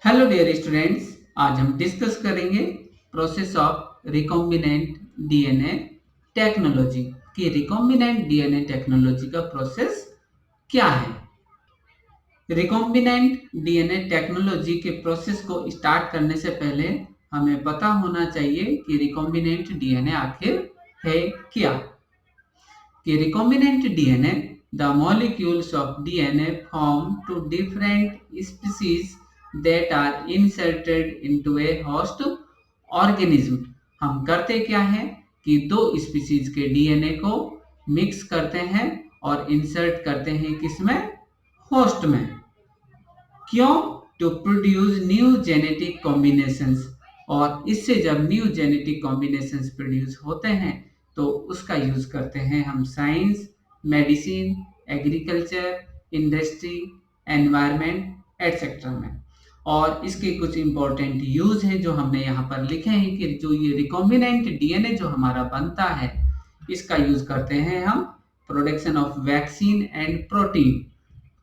Hello dear students, आज हम discuss करेंगे process of recombinant DNA technology कि रिकॉम्बिनेंट डीएनए टेक्नोलॉजी का प्रोसेस क्या है। रिकॉम्बिनेंट डीएनए टेक्नोलॉजी के प्रोसेस को स्टार्ट करने से पहले हमें पता होना चाहिए कि रिकॉम्बिनेंट डीएनए आखिर है क्या। कि recombinant DNA, the molecules of DNA formed to different species that are inserted into a host organism। हम करते क्या है कि दो स्पीसीज के डीएनए को मिक्स करते हैं और इंसर्ट करते हैं किसमें, होस्ट में। क्यों? To produce new genetic combinations. और इससे जब न्यू जेनेटिक कॉम्बिनेशंस प्रोड्यूस होते हैं तो उसका यूज करते हैं हम science, medicine, agriculture, industry, environment etcetera में। और इसके कुछ इंपॉर्टेंट यूज हैं जो हमने यहाँ पर लिखे हैं कि जो ये रिकॉम्बिनेंट डीएनए जो हमारा बनता है इसका यूज करते हैं हम production of vaccine and protein.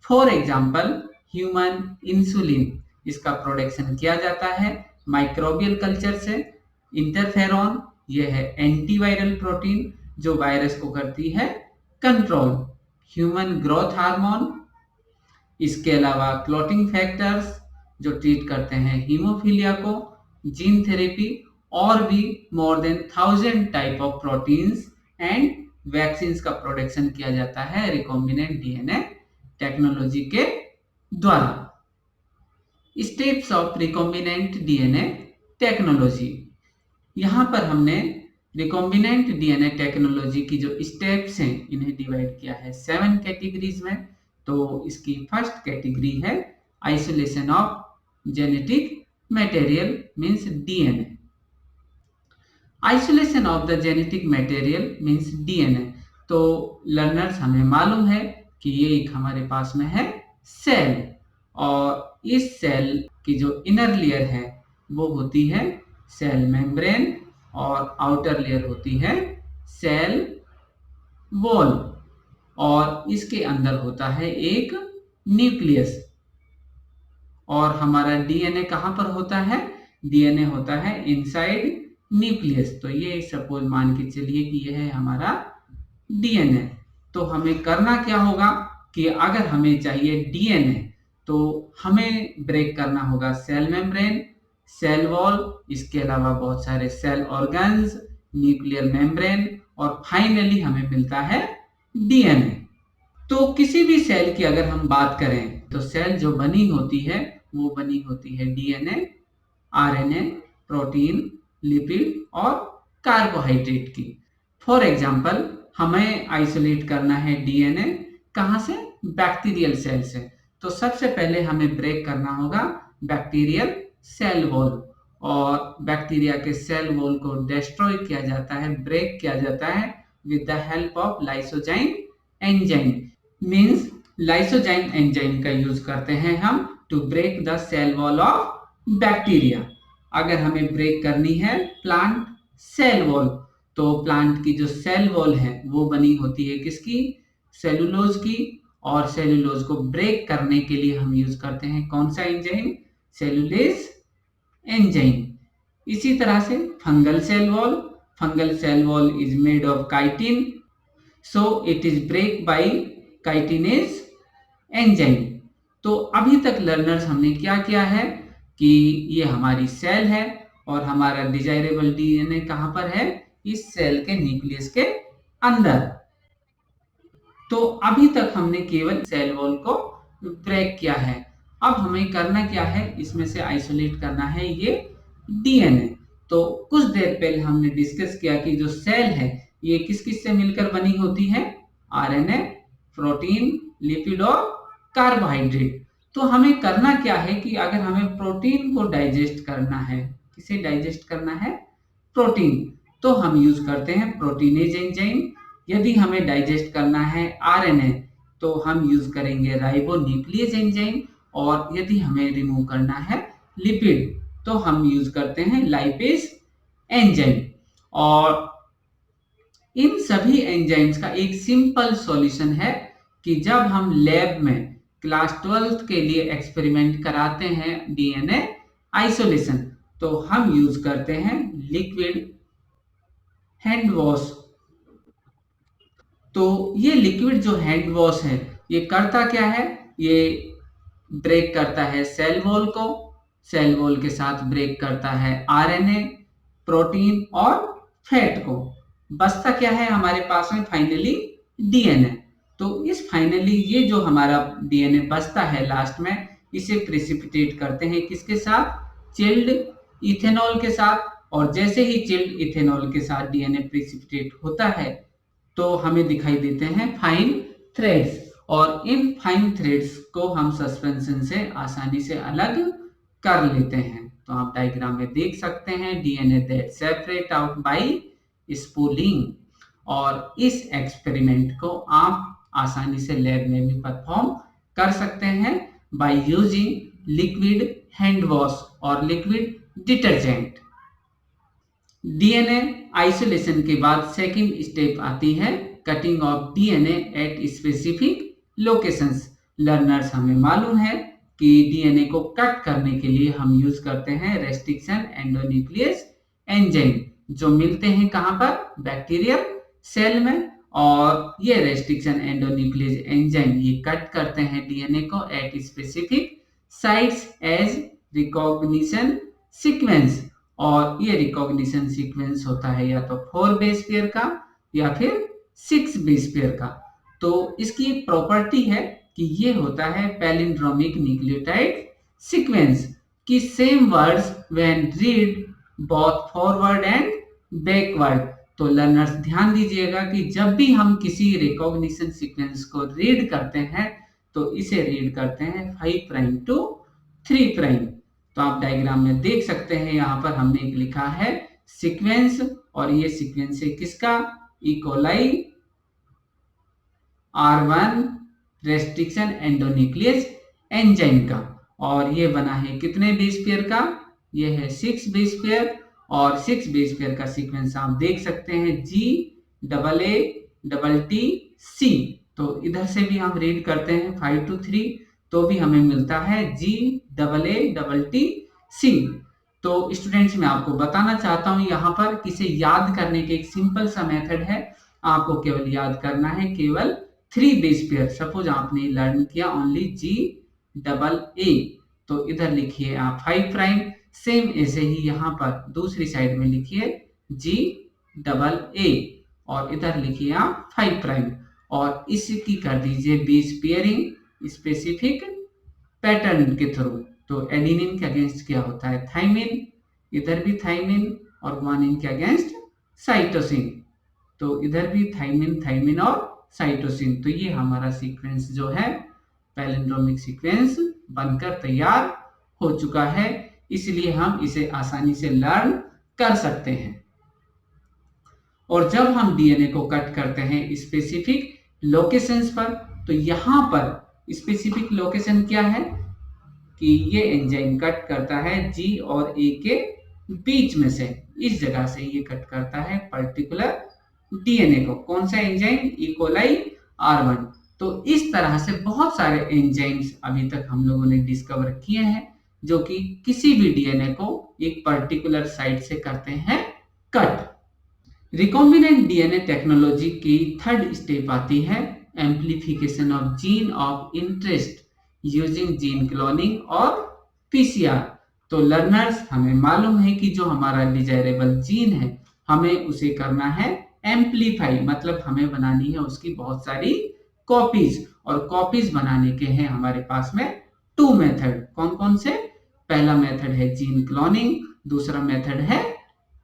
For example human insulin, इसका प्रोडक्शन किया जाता है माइक्रोबियल कल्चर से। इंटरफेरॉन, यह है एंटीवायरल प्रोटीन जो वायरस को करती है कंट्रोल। ह्यूमन ग्रोथ हार्मोन, इसके अलावा क्लॉटिंग फैक्टर्स जो ट्रीट करते हैं हीमोफीलिया को। जीन थेरेपी और भी more than 1000 type of proteins and vaccines का प्रोडक्शन किया जाता है रिकॉम्बिनेंट डीएनए टेक्नोलॉजी के द्वारा। Steps of recombinant DNA technology, यहाँ पर हमने रिकॉम्बिनेंट डीएनए टेक्नोलॉजी की जो स्टेप्स हैं इन्हें डिवाइड किया है 7 कैटेगरीज में। तो इसकी फर्स्ट कैटेगरी है isolation of genetic material means DNA. Isolation of the genetic material means DNA. तो लर्नर्स हमें मालूम है कि ये एक हमारे पास में है सेल, और इस सेल की जो इनर लेयर है वो होती है सेल मेम्ब्रेन और आउटर लेयर होती है सेल वॉल, और इसके अंदर होता है एक न्यूक्लियस। और हमारा डीएनए कहाँ पर होता है? डीएनए होता है इनसाइड न्यूक्लियस। तो ये सपोज मान के चलिए कि यह है हमारा डीएनए। तो हमें करना क्या होगा कि अगर हमें चाहिए डीएनए तो हमें ब्रेक करना होगा सेल मेम्ब्रेन, सेल वॉल, इसके अलावा बहुत सारे सेल ऑर्गन्स, न्यूक्लियर मेम्ब्रेन, और फाइनली हमें मिलता है डीएनए। तो किसी भी सेल की अगर हम बात करें तो सेल जो बनी होती है वो बनी होती है डीएनए, आरएनए, प्रोटीन, लिपिड और कार्बोहाइड्रेट की। फॉर एग्जाम्पल हमें आइसोलेट करना है डीएनए कहाँ से? बैक्टीरियल सेल से। तो सबसे पहले हमें ब्रेक करना होगा बैक्टीरियल सेल वॉल, और बैक्टीरिया के सेल वॉल को डिस्ट्रॉय किया जाता है, ब्रेक किया जाता है with the help of lysozyme enzyme. Means lysozyme enzyme का यूज करते हैं हम to break the cell wall of bacteria. अगर हमें ब्रेक करनी है प्लांट सेल वॉल, तो प्लांट की जो सेल वॉल है वो बनी होती है किसकी? सेलुलोज की। और सेलुलोज को ब्रेक करने के लिए हम यूज करते हैं कौन सा एंजाइम? Cellulase enzyme. इसी तरह से fungal cell wall is made of chitin, so it is break by chitinase enzyme. तो अभी तक लर्नर्स हमने क्या किया है कि ये हमारी सेल है और हमारा डिजायरेबल डीएनए कहाँ पर है? इस सेल के न्यूक्लियस के अंदर। तो अभी तक हमने केवल सेल वॉल को ब्रेक किया है। अब हमें करना क्या है? इसमें से आइसोलेट करना है ये डीएनए। तो कुछ देर पहले हमने डिस्कस किया कि जो सेल है ये किस किस से मिलकर बनी होती है? आरएनए, प्रोटीन, लिपिड और कार्बोहाइड्रेट। तो हमें करना क्या है कि अगर हमें प्रोटीन को डाइजेस्ट करना है, किसे डाइजेस्ट करना है? प्रोटीन, तो हम यूज करते हैं प्रोटीनेज एंजाइम। यदि हमें डाइजेस्ट करना है आरएनए तो हम यूज करेंगे राइबोन्यूक्लियेज एंजाइम, और यदि हमें रिमूव करना है लिपिड तो हम यूज करते हैं लाइपेज एंजाइम। और इन सभी एंजाइम्स का एक सिंपल सॉल्यूशन है कि जब हम लैब में क्लास 12th के लिए एक्सपेरिमेंट कराते हैं डीएनए आइसोलेशन, तो हम यूज करते हैं लिक्विड हैंड वॉश। तो ये लिक्विड जो हैंड वॉश है ये करता क्या है, ये ब्रेक करता है सेल वॉल को, सेल वॉल के साथ ब्रेक करता है आरएनए, प्रोटीन और फैट को। बचता क्या है हमारे पास में फाइनली डीएनए। तो इस फाइनली ये जो हमारा डीएनए बचता है लास्ट में, इसे प्रेसिपिटेट करते हैं किसके साथ, चिल्ड इथेनॉल के साथ। और जैसे ही चिल्ड इथेनॉल के साथ डीएनए प्रेसिपिटेट होता है तो हमें दिखाई देते हैं फाइन थ्रेड्स, और इन फाइन थ्रेड्स को हम सस्पेंशन से आसानी से अलग कर लेते हैं। तो आप डायग्राम में देख सकते हैं DNA that separate out by spooling. और इस एक्सपेरिमेंट को आप आसानी से लैब में भी परफॉर्म कर सकते हैं by using liquid hand wash और लिक्विड डिटर्जेंट। डीएनए आइसोलेशन के बाद सेकंड स्टेप आती है cutting of DNA at specific locations. Learners हमें मालूम है कि डीएनए को कट करने के लिए हम यूज करते हैं रेस्ट्रिक्शन एंडोन्यूक्लियस एंजाइम, जो मिलते हैं कहां पर, बैक्टीरियल सेल में। और ये रेस्ट्रिक्शन एंडोन्यूक्लियस एंजाइम ये कट करते हैं डीएनए को at specific sites as recognition sequence. और ये रिकॉग्निशन सीक्वेंस होता है या तो 4 बेस पेयर का या फिर 6 बेस पेयर का। तो इसकी एक प्रॉपर्टी है कि ये होता है पैलिंड्रोमिक न्यूक्लियोटाइड सीक्वेंस की same words when read both forward and backward. तो लर्नर्स ध्यान दीजिएगा कि जब भी हम किसी रिकॉग्निशन सीक्वेंस को रीड करते हैं तो इसे रीड करते हैं 5 प्राइम टू 3 प्राइम। तो आप डायग्राम में देख सकते हैं यहाँ पर हमने एक लिखा है सीक्वेंस, और ये सीक्वेंस है किसका, E coli R1 restriction endonuclease enzyme का। और ये बना है कितने बेस पेयर का, ये है 6 बेस पेयर। और 6 बेस पेयर का सीक्वेंस आप देख सकते हैं GAATTC। तो इधर से भी हम रीड करते हैं 5 to 3, तो भी हमें मिलता है GAATTC। तो स्टूडेंट्स मैं आपको बताना चाहता हूं यहाँ पर किसे याद करने के एक सिंपल सा मेथड है। आपको केवल याद करना है केवल 3 बेस पेयर। सपोज आपने लर्न किया ओनली GAA, तो इधर लिखिए आप 5 प्राइम। सेम ऐसे ही यहाँ पर दूसरी साइड में लिखिए GAA और इधर लिखिए आप 5 प्राइम, और इसकी कर दीजिए बेस पेयरिंग स्पेसिफिक पैटर्न के थ्रू। तो एडिनिन के अगेंस्ट क्या होता है, थाइमिन, इधर भी थाइमिन, और ग्वानिन के अगेंस्ट साइटोसिन। तो इधर भी थाइमिन, थाइमिन और साइटोसिन। तो ये हमारा सीक्वेंस जो है पैलिंड्रोमिक सीक्वेंस बनकर तैयार हो चुका है, इसलिए हम इसे आसानी से लर्न कर सकते हैं। और जब हम डीएनए को कट करते हैं स्पेसिफिक लोकेशंस पर, तो यहाँ पर स्पेसिफिक लोकेशन क्या है कि ये एंजाइम कट करता है G और A के बीच में से, इस जगह से ये कट करता है पर्टिकुलर डीएनए को। कौन सा एंजाइम, इकोलाई R1। तो इस तरह से बहुत सारे एंजाइम्स अभी तक हम लोगों ने डिस्कवर किए हैं जो कि किसी भी डीएनए को एक पर्टिकुलर साइट से करते हैं कट। रिकॉम्बिनेंट डीएनए टेक्नोलॉजी की थर्ड स्टेप आती है amplification of gene of interest using gene cloning और पीसीआर। तो लर्नर्स हमें मालूम है कि जो हमारा डिजायरेबल जीन है हमें उसे करना है एम्प्लीफाई, मतलब हमें बनानी है उसकी बहुत सारी कॉपीज। और कॉपीज बनाने के हैं हमारे पास में 2 मेथड। कौन कौन से, पहला मेथड है जीन क्लोनिंग, दूसरा मेथड है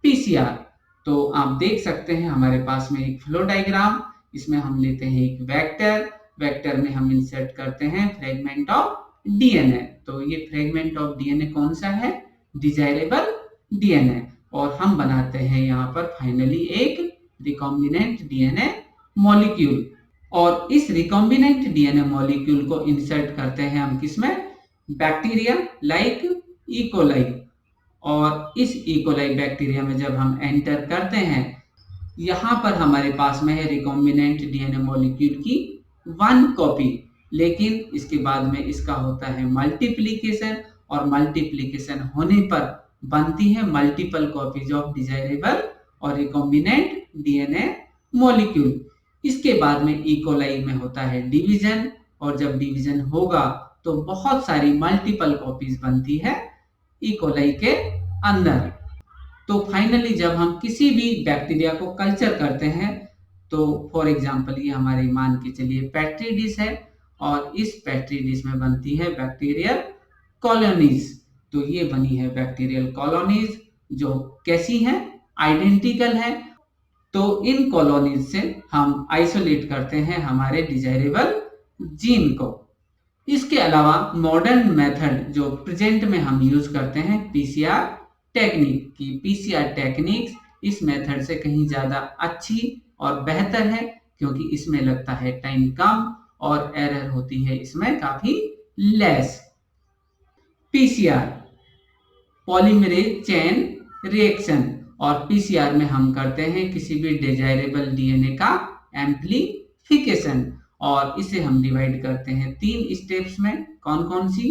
पीसीआर। तो आप देख सकते हैं हमारे पास में एक फ्लो डायग्राम, इसमें हम लेते हैं एक वेक्टर, वेक्टर में हम इंसर्ट करते हैं फ्रेगमेंट ऑफ डीएनए। तो ये फ्रेगमेंट ऑफ डीएनए कौन सा है, डिजायरेबल डीएनए। और हम बनाते हैं यहाँ पर फाइनली एक रिकॉम्बिनेंट डीएनए मॉलिक्यूल। और इस रिकॉम्बिनेंट डीएनए मॉलिक्यूल को इंसर्ट करते हैं हम किसमें, बैक्टीरिया लाइक इकोलाई। और इस इकोलाई बैक्टीरिया में जब हम एंटर करते हैं, यहाँ पर हमारे पास में है रिकॉम्बिनेंट डीएनए मॉलिक्यूल की 1 कॉपी। लेकिन इसके बाद में इसका होता है मल्टीप्लीकेशन, और मल्टीप्लीकेशन होने पर बनती है मल्टीपल कॉपीज ऑफ डिजायरेबल और रिकॉम्बिनेंट डीएनए मॉलिक्यूल। इसके बाद में इकोलाई में होता है डिवीजन, और जब डिवीजन होगा तो बहुत सारी मल्टीपल कॉपीज बनती है इकोलाई के अंदर। तो फाइनली जब हम किसी भी बैक्टीरिया को कल्चर करते हैं, तो फॉर एग्जांपल ये हमारी मान के चलिए पेट्री डिश है, और इस पेट्री डिश में बनती है बैक्टीरियल कॉलोनीज। तो ये बनी है बैक्टीरियल कॉलोनीज, जो कैसी हैं, आइडेंटिकल है। तो इन कॉलोनीज से हम आइसोलेट करते हैं हमारे डिजायरेबल जीन को। इसके अलावा मॉडर्न मेथड जो प्रेजेंट में हम यूज करते हैं पीसीआर टेक्निक की, पीसीआर टेक्निक्स इस मेथड से कहीं ज्यादा अच्छी और बेहतर है, क्योंकि इसमें लगता है टाइम कम और एरर होती है इसमें काफी less. PCR polymerase chain reaction, और पीसीआर में हम करते हैं किसी भी डिजायरेबल डीएनए का एम्प्लीफिकेशन, और इसे हम डिवाइड करते हैं 3 स्टेप्स में। कौन कौन सी?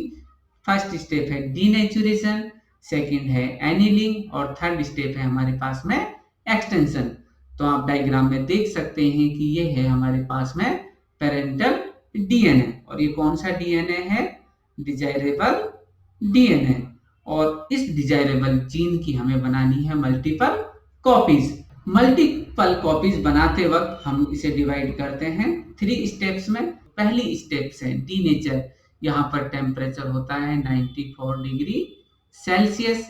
फर्स्ट स्टेप है डीनेचुरेशन, सेकंड है एनिलिंग, और थर्ड स्टेप है हमारे पास में एक्सटेंशन। तो आप डायग्राम में देख सकते हैं कि ये है हमारे पास में पेरेंटल डीएनए, और ये कौन सा डीएनए है? Desirable DNA. और इस डिजायरेबल जीन की हमें बनानी है मल्टीपल कॉपीज। मल्टीपल कॉपीज बनाते वक्त हम इसे डिवाइड करते हैं 3 स्टेप्स में। पहली स्टेप है डीनेचर, यहाँ पर टेम्परेचर होता है 94 डिग्री सेल्सियस।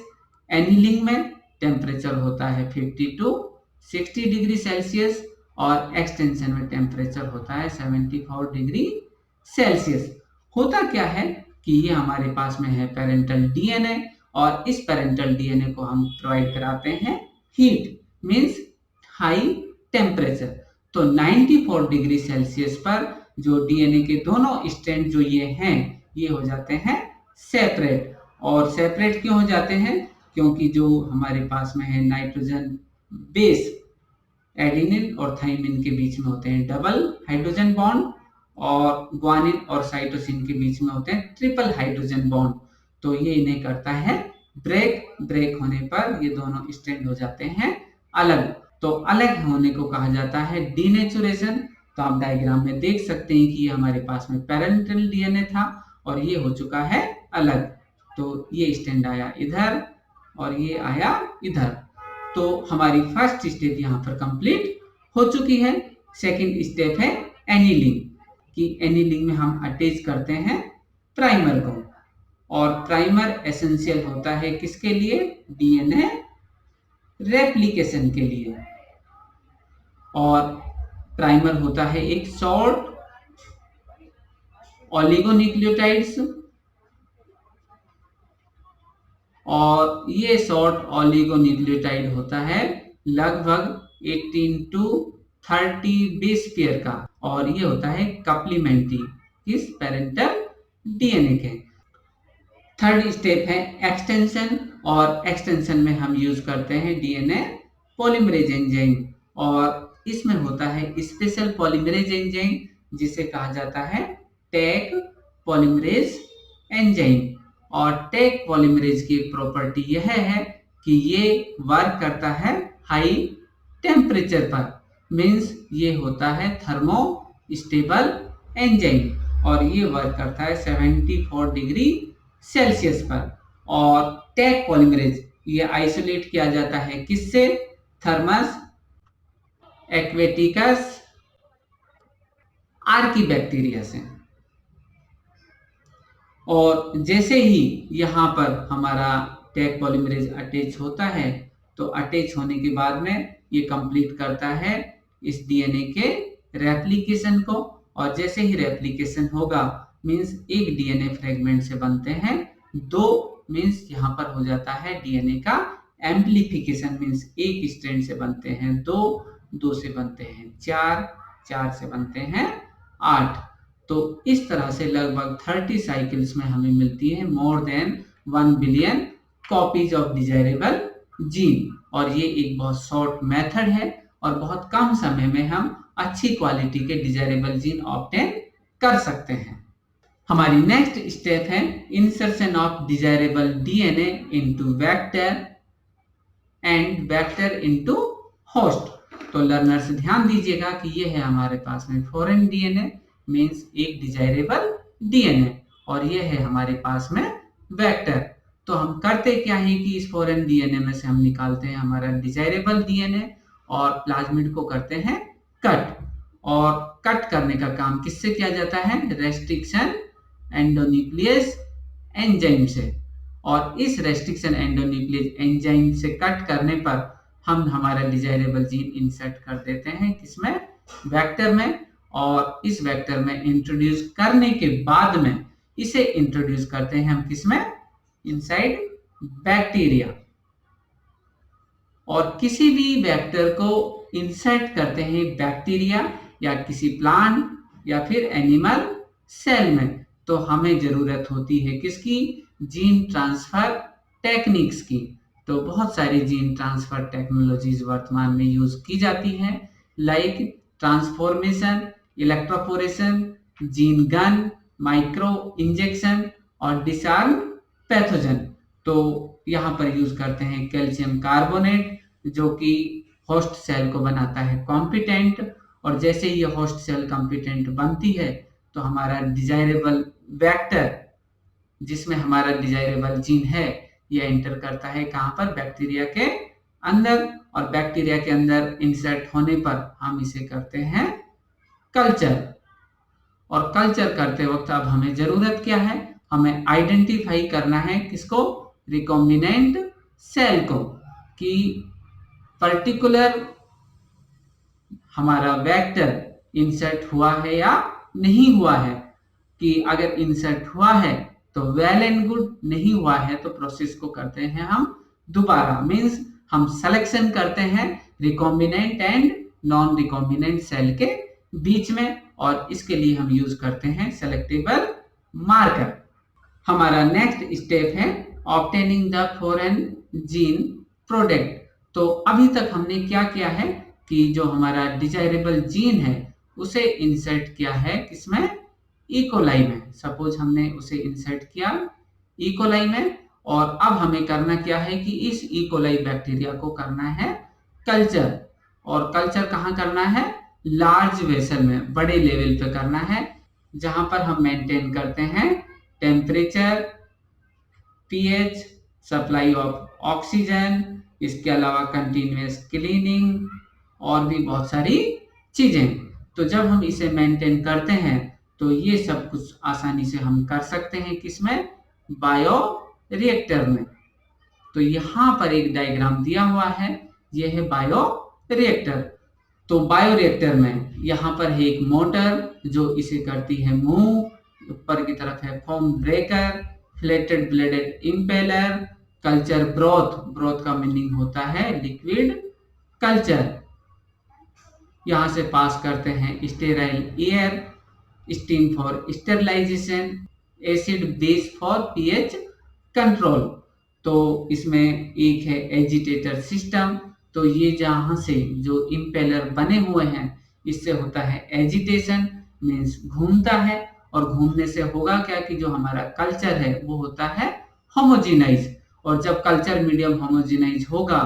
एनिलिंग में टेम्परेचर होता है 50 to 60 डिग्री सेल्सियस, और एक्सटेंशन में टेम्परेचर होता है 74 डिग्री सेल्सियस। होता क्या है कि ये हमारे पास में है पेरेंटल डीएनए, और इस पेरेंटल डीएनए को हम प्रोवाइड कराते हैं हीट, मींस हाई टेम्परेचर। तो 94 डिग्री सेल्सियस पर जो डीएनए के दोनों स्ट्रैंड जो ये हैं, ये हो जाते हैं सेपरेट। और सेपरेट क्यों हो जाते हैं? क्योंकि जो हमारे पास में है नाइट्रोजन बेस एडेनिन और थाइमिन के बीच में होते हैं डबल हाइड्रोजन बॉन्ड, और ग्वानिन और साइटोसिन के बीच में होते हैं ट्रिपल हाइड्रोजन बॉन्ड। तो ये इन्हें करता है ब्रेक होने पर ये दोनों स्ट्रैंड हो जाते हैं अलग। तो अलग होने को कहा जाता है डीनेचुरेशन। तो आप डायग्राम में देख सकते हैं कि ये हमारे पास में पेरेंटल डीएनए था, और ये हो चुका है अलग। तो ये स्ट्रैंड आया इधर और ये आया इधर। तो हमारी फर्स्ट स्टेप यहाँ पर कंप्लीट हो चुकी है। सेकंड स्टेप है एनिलिंग, कि एनिलिंग में हम अटैच करते हैं प्राइमर को, और प्राइमर एसेंशियल होता है किसके लिए? डीएनए रेप्लिकेशन के लिए। और प्राइमर होता है एक शॉर्ट ओलिगोन्यूक्लियोटाइड्स, और ये शॉर्ट ओलिगोन्यूक्लियोटाइड होता है लगभग 18 to 30 बेस पेयर का, और ये होता है कप्लीमेंट्री किस? पेरेंटल डीएनए के। थर्ड स्टेप है एक्सटेंशन, और एक्सटेंशन में हम यूज करते हैं डीएनए पॉलीमरेज एंजाइम, और इसमें होता है स्पेशल पॉलीमरेज एंजाइम जिसे कहा जाता है टैग पॉलीमरेज एंजाइम। और टैग पॉलीमरेज की प्रॉपर्टी यह है कि ये वर्क करता है हाई टेम्परेचर पर, मींस ये होता है थर्मो स्टेबल एंजाइम, और ये वर्क करता है 74 डिग्री सेल्सियस पर। और टैग पॉलीमरेज ये आइसोलेट किया जाता है किससे? थर्मस एक्वेटिकस आर्कीबैक्टीरिया से। और जैसे ही यहाँ पर हमारा टैग पॉलीमरेज अटैच होता है, तो अटैच होने के बाद में ये कंप्लीट करता है इस डीएनए के रेप्लिकेशन को, और जैसे ही रेप्लिकेशन होगा मींस एक डीएनए फ्रेगमेंट से बनते हैं 2, मींस यहाँ पर हो जाता है डीएनए का एम्प्लीफिकेशन, मींस एक स्ट्रैंड से बनते हैं 2, 2 से बनते हैं 4, 4 से बनते हैं 8। तो इस तरह से लगभग 30 साइकिल्स में हमें मिलती है more than 1 billion copies of desirable gene. और ये एक बहुत शॉर्ट मेथड है, और बहुत कम समय में हम अच्छी क्वालिटी के डिजायरेबल जीन ऑब्टेन कर सकते हैं। हमारी नेक्स्ट स्टेप है insertion of desirable DNA into vector and vector into host. तो लर्नर्स ध्यान दीजिएगा कि ये है हमारे पास में फॉरेन डीएनए मींस एक डिजायरेबल डीएनए और ये है हमारे पास में वेक्टर। तो हम करते क्या है कि इस फॉरेन डीएनए में से हम निकालते हैं हमारा डिजायरेबल डीएनए और प्लाज्मिड को करते हैं कट। और कट करने का काम किससे किया जाता है? रेस्ट्रिक्शन एंडोन्यूक्लियस एंजाइम से। और इस रेस्ट्रिक्शन एंडोन्यूक्लियस एंजाइम से कट करने पर हम हमारा डिजायरेबल जीन इंसर्ट कर देते हैं किसमें? वेक्टर में। और इस वेक्टर में इंट्रोड्यूस करने के बाद में इसे इंट्रोड्यूस करते हैं हम किसमें? Inside bacteria. और किसी भी वेक्टर को इंसर्ट करते हैं बैक्टीरिया या किसी प्लांट या फिर एनिमल सेल में तो हमें जरूरत होती है किसकी? जीन ट्रांसफर टेक्निक्स की। तो बहुत सारी जीन ट्रांसफर टेक्नोलॉजीज वर्तमान में यूज की जाती हैं like transformation, electroporation, gene gun, micro injection और डिसआर्म पैथोजन। तो यहाँ पर यूज करते हैं कैल्शियम कार्बोनेट जो कि होस्ट सेल को बनाता है कॉम्पिटेंट। और जैसे ये होस्ट सेल कॉम्पिटेंट बनती है तो हमारा डिजायरेबल वेक्टर जिसमें हमारा डिजायरेबल जीन है ये एंटर करता है कहां पर? बैक्टीरिया के अंदर। और बैक्टीरिया के अंदर इंसर्ट होने पर हम इसे करते हैं कल्चर। और कल्चर करते वक्त अब हमें जरूरत क्या है? हमें आइडेंटिफाई करना है किसको? रिकॉम्बिनेंट सेल को कि पर्टिकुलर हमारा वेक्टर इंसर्ट हुआ है या नहीं हुआ है। कि अगर इंसर्ट हुआ है तो वेल एंड गुड, नहीं हुआ है तो प्रोसेस को करते हैं हम दोबारा। मींस हम सिलेक्शन करते हैं recombinant and non recombinant cell के बीच में और इसके लिए हम यूज करते हैं सेलेक्टेबल मार्कर। हमारा नेक्स्ट स्टेप है obtaining the foreign gene product. तो अभी तक हमने क्या किया है कि जो हमारा डिजायरेबल जीन है उसे इंसर्ट किया है किसमें? इकोलाई में। सपोज हमने उसे इंसर्ट किया इकोलाई में और अब हमें करना क्या है कि इस इकोलाई बैक्टीरिया को करना है कल्चर। और कल्चर कहाँ करना है? लार्ज वेसल में, बड़े लेवल पे करना है जहां पर हम मेंटेन करते हैं temperature, pH, supply of oxygen, इसके अलावा कंटिन्यूअस क्लीनिंग और भी बहुत सारी चीजें। तो जब हम इसे मेंटेन करते हैं तो ये सब कुछ आसानी से हम कर सकते हैं किसमें? बायो रिएक्टर में। तो यहाँ पर एक डायग्राम दिया हुआ है, ये है बायो रिएक्टर। तो बायो रिएक्टर में यहाँ पर है एक मोटर जो इसे करती है मूव। ऊपर की तरफ है foam breaker, flatted bladed impeller, culture broth. Broth का मीनिंग होता है लिक्विड कल्चर। यहाँ से पास करते हैं sterile air, steam for sterilisation, acid base for pH control. तो इसमें एक है एजिटेटर सिस्टम। तो ये जहां से जो इंपेलर बने हुए हैं इससे होता है एजिटेशन, मींस घूमता है। और घूमने से होगा क्या कि जो हमारा कल्चर है वो होता है होमोजेनाइज। और जब कल्चर मीडियम होमोजेनाइज होगा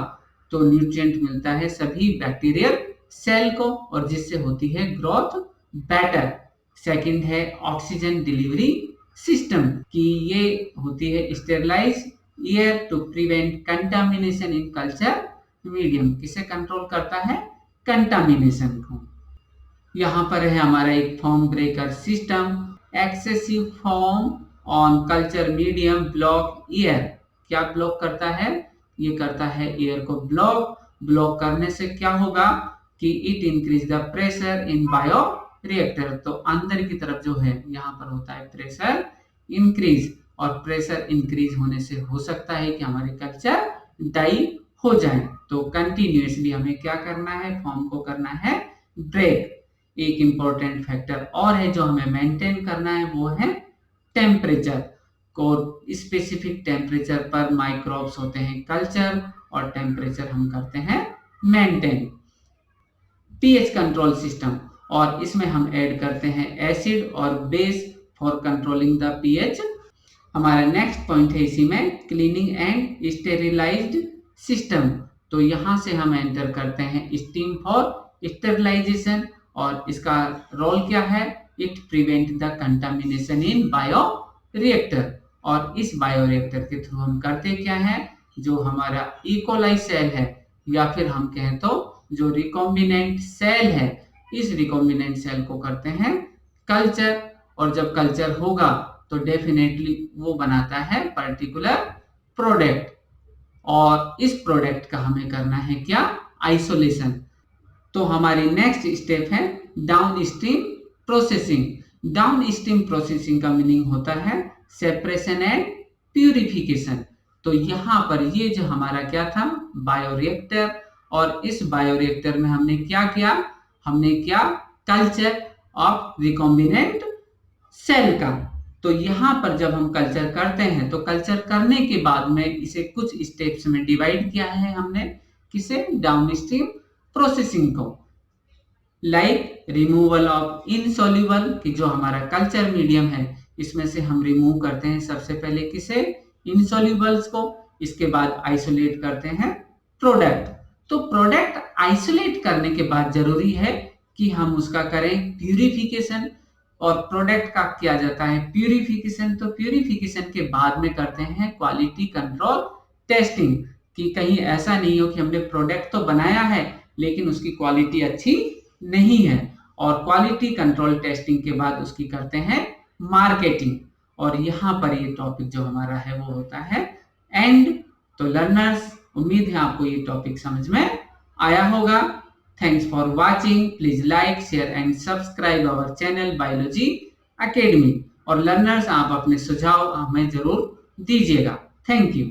तो न्यूट्रिएंट मिलता है सभी बैक्टीरियल सेल को और जिससे होती है ग्रोथ बेटर। सेकंड है ऑक्सीजन डिलीवरी सिस्टम कि ये होती है sterilise air to prevent contamination in culture medium. किसे कंट्रोल करता है? कंटामिनेशन को। यहाँ पर है हमारा एक foam breaker system. Excessive foam on culture medium block air. क्या ब्लॉक करता है? ये करता है एयर को ब्लॉक करने से क्या होगा कि it increase the pressure in bio reactor. तो अंदर की तरफ जो है यहाँ पर होता है प्रेशर इंक्रीज। और प्रेशर इंक्रीज होने से हो सकता है कि हमारे कल्चर डाई हो जाए। तो कंटिन्यूअसली हमें क्या करना है? फॉर्म को करना है ब्रेक। एक इंपॉर्टेंट फैक्टर और है जो हमें मेंटेन करना है वो है टेम्परेचर को। स्पेसिफिक टेम्परेचर पर माइक्रोब्स होते हैं कल्चर और टेम्परेचर हम करते हैं मेंटेन। पीएच कंट्रोल सिस्टम और इसमें हम ऐड करते हैं एसिड और base for controlling the pH. हमारा नेक्स्ट पॉइंट है इसी में क्लीनिंग एंड स्टेरिलाइज्ड सिस्टम। तो यहाँ से हम एंटर करते हैं स्टीम फॉर स्टेरिलाइजेशन, और इसका रोल क्या है, it prevent the contamination in bio reactor. और इस बायो रिएक्टर के थ्रू हम करते क्या है, जो हमारा इकोलाई सेल है या फिर हम कहें तो जो रिकॉम्बिनेंट सेल है, इस रिकॉम्बिनेंट सेल को करते हैं कल्चर, और जब कल्चर होगा तो डेफिनेटली वो बनाता है पर्टिकुलर प्रोडक्ट, और इस प्रोडक्ट का हमें करना है क्या, आइसोलेशन। तो हमारी नेक्स्ट स्टेप है down stream processing. Down stream processing का मीनिंग होता है सेपरेशन एंड प्यूरिफिकेशन। तो यहाँ पर ये जो हमारा क्या था, बायोरिएक्टर, और इस बायोरिएक्टर में हमने क्या किया, हमने क्या, कल्चर ऑफ रिकॉम्बिनेंट सेल का। तो यहाँ पर जब हम कल्चर करते हैं तो कल्चर करने के बाद में इसे कुछ स्टेप्स में डिवाइड किया है हमने, किसे, डाउनस्ट्रीम प्रोसेसिंग को। लाइक रिमूवल ऑफ इनसॉल्युबल, कि जो हमारा कल्चर मीडियम है इसमें से हम रिमूव करते हैं सबसे पहले किसे, इनसॉल्युबल्स को, इसके बाद आइसोलेट करते हैं प्रोडक्ट। तो प्रोडक्ट आइसोलेट करने के बाद जरूरी है कि हम उसका करें प्यूरिफिकेशन, और प्रोडक्ट का किया जाता है प्यूरिफिकेशन। तो प्यूरिफिकेशन के बाद में करते हैं क्वालिटी कंट्रोल टेस्टिंग, कि कहीं ऐसा नहीं हो कि हमने प्रोडक्ट तो बनाया है लेकिन उसकी क्वालिटी अच्छी नहीं है, और क्वालिटी कंट्रोल टेस्टिंग के बाद उसकी करते हैं मार्केटिंग। और यहाँ पर ये टॉपिक जो हमारा है वो होता है एंड। तो लर्नर्स, उम्मीद है आपको ये टॉपिक समझ में आया होगा। Thanks for watching. Please like, share and subscribe our channel Biology Academy. और लर्नर्स, आप अपने सुझाव हमें जरूर दीजिएगा। Thank you.